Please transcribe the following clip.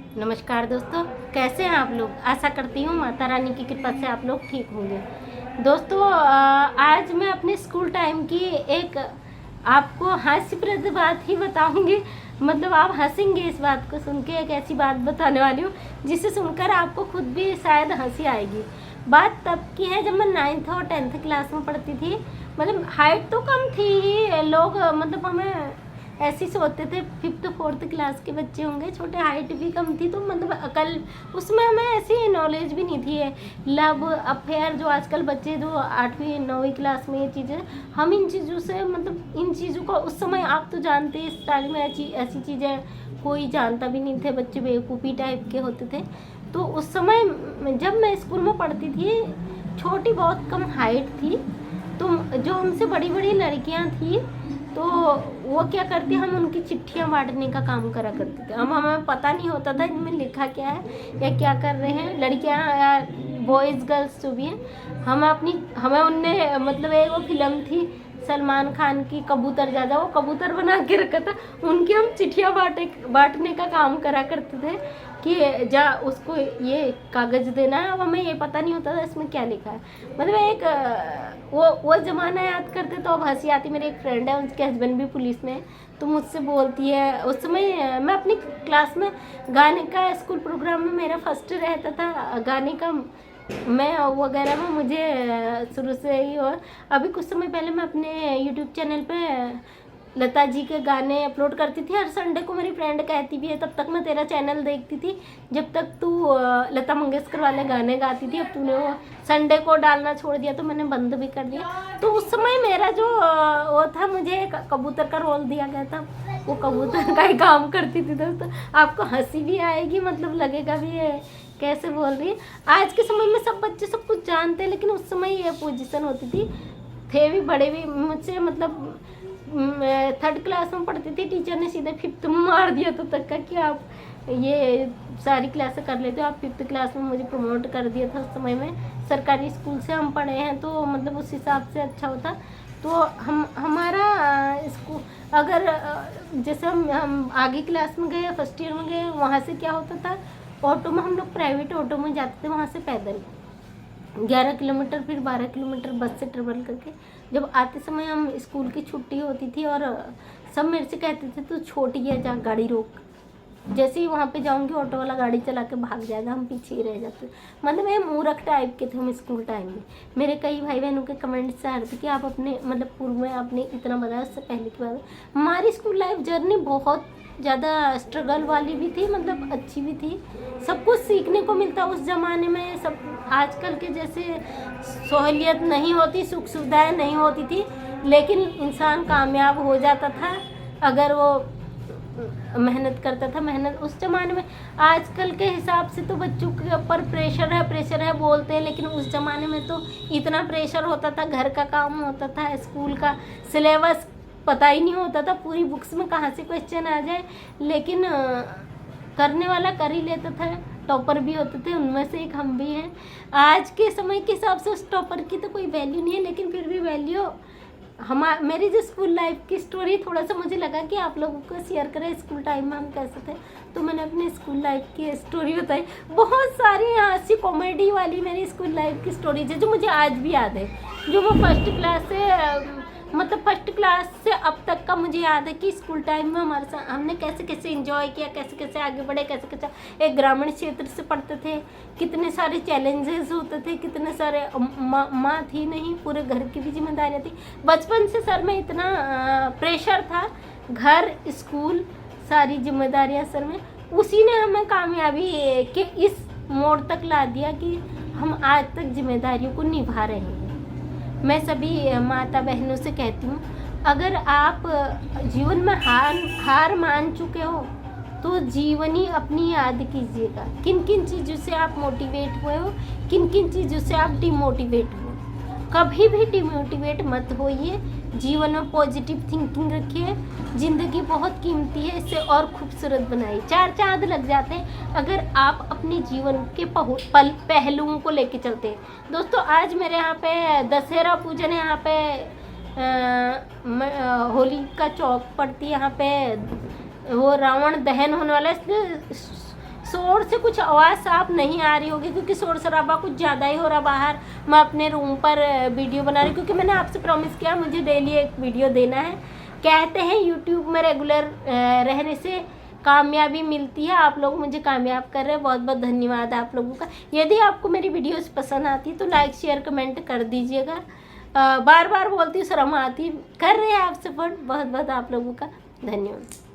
नमस्कार दोस्तों, कैसे हैं आप लोग। आशा करती हूँ माता रानी की कृपा से आप लोग ठीक होंगे। दोस्तों, आज मैं अपने स्कूल टाइम की एक आपको हास्यप्रद बात ही बताऊंगी। मतलब आप हंसेंगे इस बात को सुन के। एक ऐसी बात बताने वाली हूँ जिसे सुनकर आपको खुद भी शायद हंसी आएगी। बात तब की है जब मैं 9th और 10th क्लास में पढ़ती थी। मतलब हाइट तो कम थी ही, लोग मतलब हमें ऐसे ही सोचते थे 5th 4th क्लास के बच्चे होंगे, छोटे, हाइट भी कम थी। तो मतलब अकल उसमें हमें ऐसी नॉलेज भी नहीं थी। लव अफेयर जो आजकल बच्चे जो 8वीं 9वीं क्लास में ये चीज़ें, हम इन चीज़ों से मतलब इन चीज़ों को उस समय आप तो जानते हैं इस टाइम में ऐसी चीज़ें कोई जानता भी नहीं थे, बच्चे बेवकूफ़ी टाइप के होते थे। तो उस समय जब मैं स्कूल में पढ़ती थी, छोटी बहुत कम हाइट थी, तो जो हमसे बड़ी बड़ी लड़कियां थी तो वो क्या करती, हम उनकी चिट्ठियां बांटने का काम करा करते थे। हम हमें पता नहीं होता था इनमें लिखा क्या है या क्या कर रहे हैं लड़कियां या बॉयज़ गर्ल्स जो भी हैं। हमें उनने मतलब एक वो फिल्म थी सलमान खान की, कबूतर दादा, वो कबूतर बना के रखा था, उनकी हम चिट्ठियां बांटने का काम करा करते थे कि जा उसको ये कागज देना है। अब हमें ये पता नहीं होता था इसमें क्या लिखा है। मतलब एक वो ज़माना याद करते तो अब हंसी आती। मेरी एक फ्रेंड है, उसके हस्बैंड भी पुलिस में है, तो मुझसे बोलती है उस समय मैं अपनी क्लास में गाने का, स्कूल प्रोग्राम में मेरा फर्स्ट रहता था गाने का, मैं वगैरह में मुझे शुरू से ही। और अभी कुछ समय पहले मैं अपने यूट्यूब चैनल पे लता जी के गाने अपलोड करती थी हर संडे को। मेरी फ्रेंड कहती भी है तब तक मैं तेरा चैनल देखती थी जब तक तू लता मंगेशकर वाले गाने गाती थी। अब तूने वो संडे को डालना छोड़ दिया तो मैंने बंद भी कर दिया। तो उस समय मेरा जो वो था, मुझे कबूतर का रोल दिया गया था, वो कबूतर का ही काम करती थी। दोस्तों आपको हंसी भी आएगी, मतलब लगेगा भी है कैसे बोल रही है। आज के समय में सब बच्चे सब कुछ जानते हैं, लेकिन उस समय ये पोजीशन होती थी। थे भी बड़े भी मुझसे, मतलब 3rd क्लास में पढ़ती थी, टीचर ने सीधे 5th में मार दिया तो तक का कि आप ये सारी क्लासें कर लेते हो। आप 5th क्लास में मुझे प्रमोट कर दिया था उस समय में। सरकारी स्कूल से हम पढ़े हैं तो मतलब उस हिसाब से अच्छा होता। तो हमारा स्कूल अगर जैसे हम आगे क्लास में गए, फर्स्ट ईयर में गए, वहाँ से क्या होता था, ऑटो में हम लोग प्राइवेट ऑटो में जाते थे, वहाँ से पैदल 11 किलोमीटर, फिर 12 किलोमीटर बस से ट्रेवल करके। जब आते समय हम स्कूल की छुट्टी होती थी और सब मेरे से कहते थे तू छोटी है, जा गाड़ी रोक। जैसे ही वहाँ पे जाऊँगी ऑटो वाला गाड़ी चला के भाग जाएगा, हम पीछे ही रह जाते। मतलब ये मूर्ख टाइप के थे हम स्कूल टाइम में। मेरे कई भाई बहनों के कमेंट्स आ रहे थे कि आप अपने मतलब पूर्व में आपने इतना बताया, उससे पहले की बात। हमारी स्कूल लाइफ जर्नी बहुत ज़्यादा स्ट्रगल वाली भी थी, मतलब अच्छी भी थी। सब कुछ सीखने को मिलता उस ज़माने में। सब आजकल के जैसे सहूलियत नहीं होती, सुख सुविधाएं नहीं होती थी, लेकिन इंसान कामयाब हो जाता था अगर वो मेहनत करता था। मेहनत उस ज़माने में, आजकल के हिसाब से तो बच्चों के ऊपर प्रेशर है बोलते हैं, लेकिन उस ज़माने में तो इतना प्रेशर होता था, घर का काम होता था, स्कूल का सिलेबस पता ही नहीं होता था, पूरी बुक्स में कहाँ से क्वेश्चन आ जाए। लेकिन करने वाला कर ही लेता था, टॉपर भी होते थे, उनमें से एक हम भी हैं। आज के समय के हिसाब से उस टॉपर की तो कोई वैल्यू नहीं है, लेकिन फिर भी वैल्यू मेरी जो स्कूल लाइफ की स्टोरी, थोड़ा सा मुझे लगा कि आप लोगों को शेयर करें स्कूल टाइम में हम कैसे थे। तो मैंने अपनी स्कूल लाइफ की स्टोरी बताई। बहुत सारी हंसी कॉमेडी वाली मेरी स्कूल लाइफ की स्टोरीज है जो मुझे आज भी याद है। जो मैं फर्स्ट क्लास से मतलब फर्स्ट क्लास से अब तक का मुझे याद है कि स्कूल टाइम में हमारे साथ हमने कैसे कैसे एंजॉय किया, कैसे कैसे आगे बढ़े, कैसे कैसे एक ग्रामीण क्षेत्र से पढ़ते थे, कितने सारे चैलेंजेस होते थे, कितने सारे माँ थी नहीं, पूरे घर की भी जिम्मेदारियाँ थी। बचपन से सर में इतना प्रेशर था, घर स्कूल सारी जिम्मेदारियाँ सर में, उसी ने हमें कामयाबी के इस मोड़ तक ला दिया कि हम आज तक जिम्मेदारियों को निभा रहे हैं। मैं सभी माता बहनों से कहती हूँ, अगर आप जीवन में हार मान चुके हो तो जीवनी अपनी याद कीजिएगा। किन किन चीज़ों से आप मोटिवेट हुए हो, किन किन चीज़ों से आप डिमोटिवेट हो। कभी भी डिमोटिवेट मत होइए, जीवन में पॉजिटिव थिंकिंग रखिए। ज़िंदगी बहुत कीमती है, इसे और खूबसूरत बनाइए। 4 चांद लग जाते हैं अगर आप अपने जीवन के पहलुओं को लेके चलते हैं। दोस्तों आज मेरे यहाँ पे दशहरा पूजन है, यहाँ पे होली का चौक पड़ती है, यहाँ पे वो रावण दहन होने वाला है। इसलिए शोर से कुछ आवाज़ साफ नहीं आ रही होगी क्योंकि शोर शराबा कुछ ज़्यादा ही हो रहा बाहर। मैं अपने रूम पर वीडियो बना रही हूँ क्योंकि मैंने आपसे प्रॉमिस किया मुझे डेली एक वीडियो देना है। कहते हैं यूट्यूब में रेगुलर रहने से कामयाबी मिलती है। आप लोग मुझे कामयाब कर रहे हैं, बहुत बहुत धन्यवाद आप लोगों का। यदि आपको मेरी वीडियोस पसंद आती है तो लाइक शेयर कमेंट कर दीजिएगा। बार बार बोलती हूँ, शर्म आती, कर रहे हैं आप सपोर्ट, बहुत बहुत आप लोगों का धन्यवाद।